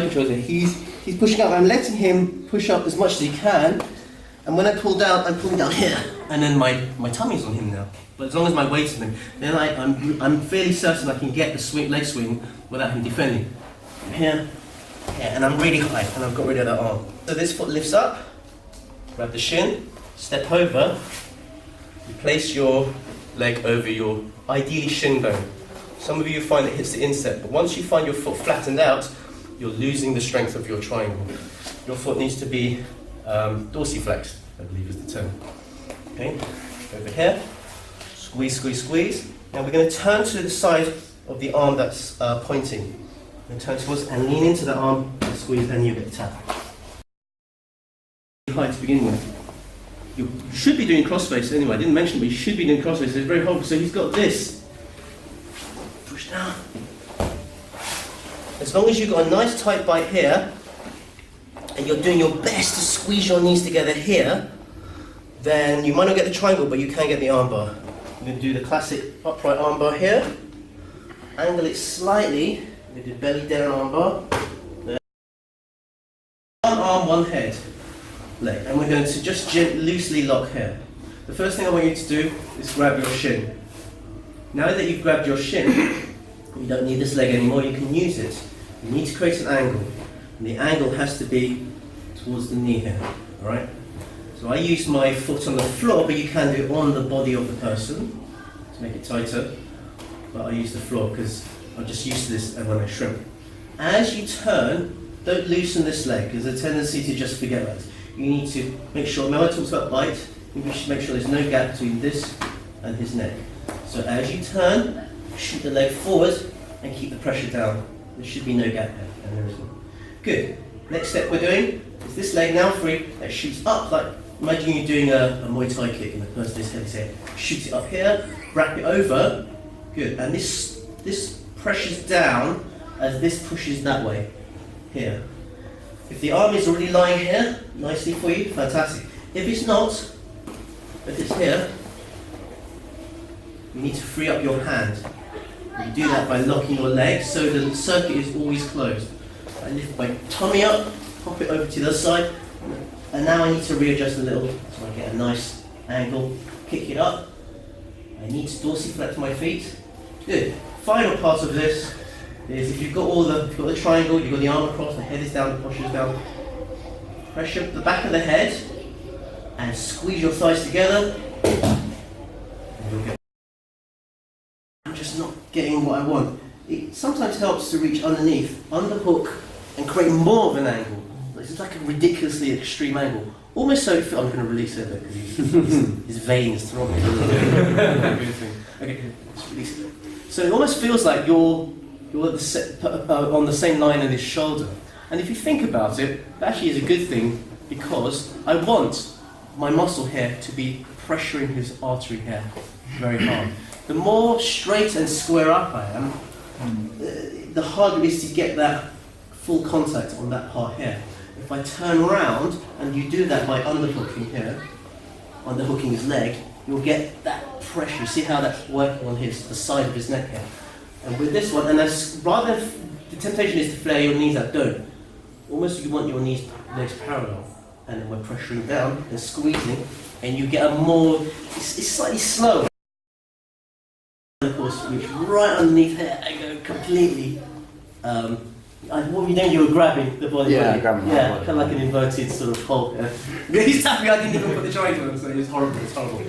controls here. He's pushing up. I'm letting him push up as much as he can. And when I pull down, I'm pulling down here. And then my tummy's on him now. But as long as my weight's on him, then I'm fairly certain I can get the swing, leg swing without him defending. Here, and I'm really high, and I've got rid of that arm. So this foot lifts up, grab the shin, step over, you place your leg over your, ideally, shin bone. Some of you find it hits the instep, but once you find your foot flattened out, you're losing the strength of your triangle. Your foot needs to be dorsiflexed, I believe is the term. Okay, over here, squeeze, squeeze, squeeze. Now we're going to turn to the side of the arm that's pointing. And turn towards and lean into the arm and squeeze, and you get a tap. High to begin with. You should be doing crossface anyway. I didn't mention, but you should be doing crossface. So it's very hard. So he's got this. Push down. As long as you've got a nice tight bite here, and you're doing your best to squeeze your knees together here, then you might not get the triangle, but you can get the armbar. I'm going to do the classic upright armbar here. Angle it slightly. We do belly down armbar. One arm, one head, leg. And we're going to just loosely lock here. The first thing I want you to do is grab your shin. Now that you've grabbed your shin, you don't need this leg anymore, you can use it. You need to create an angle. And the angle has to be towards the knee here. Alright? So I use my foot on the floor, but you can do it on the body of the person to make it tighter. But I use the floor because I'm just used to this when I shrimp. As you turn, don't loosen this leg because there's a tendency to just forget that. You need to make sure, remember I talked about bite, you should make sure there's no gap between this and his neck. So as you turn, shoot the leg forward and keep the pressure down. There should be no gap there, and there isn't. Good. Next step we're doing is this leg now free that shoots up, like imagine you're doing a Muay Thai kick and the person is head. Shoot it up here, wrap it over. Good. And this pressures down as this pushes that way, here. If the arm is already lying here, nicely for you, fantastic. If it's not, if it's here, you need to free up your hand. You do that by locking your leg so the circuit is always closed. I lift my tummy up, pop it over to the other side, and now I need to readjust a little so I get a nice angle, kick it up. I need to dorsiflex my feet. Good. Final part of this is if you've got the triangle, you've got the arm across, the head is down, the posture is down. Pressure the back of the head and squeeze your thighs together. And you'll get. I'm just not getting what I want. It sometimes helps to reach underneath, underhook, and create more of an angle. It's like a ridiculously extreme angle. Almost so, I'm going to release it because his vein is throbbing. Okay, let's release it. So it almost feels like you're on the same line in his shoulder. And if you think about it, that actually is a good thing because I want my muscle here to be pressuring his artery here very hard. The more straight and square up I am, the harder it is to get that full contact on that part here. If I turn around and you do that by underhooking here, underhooking his leg, you'll get that pressure. See how that's working on the side of his neck here. And with this one, and that's rather the temptation is to flare your knees out. Don't. Almost you want your legs parallel, and then we're pressuring down and squeezing, and you get a more. It's slightly slower. Of course, reach right underneath here and go completely. What you know, you were grabbing the body. Yeah, grabbing the body. Kind of like an inverted sort of Hulk. He's tapping. I didn't even put the triangle on, so it was horrible. It's horrible.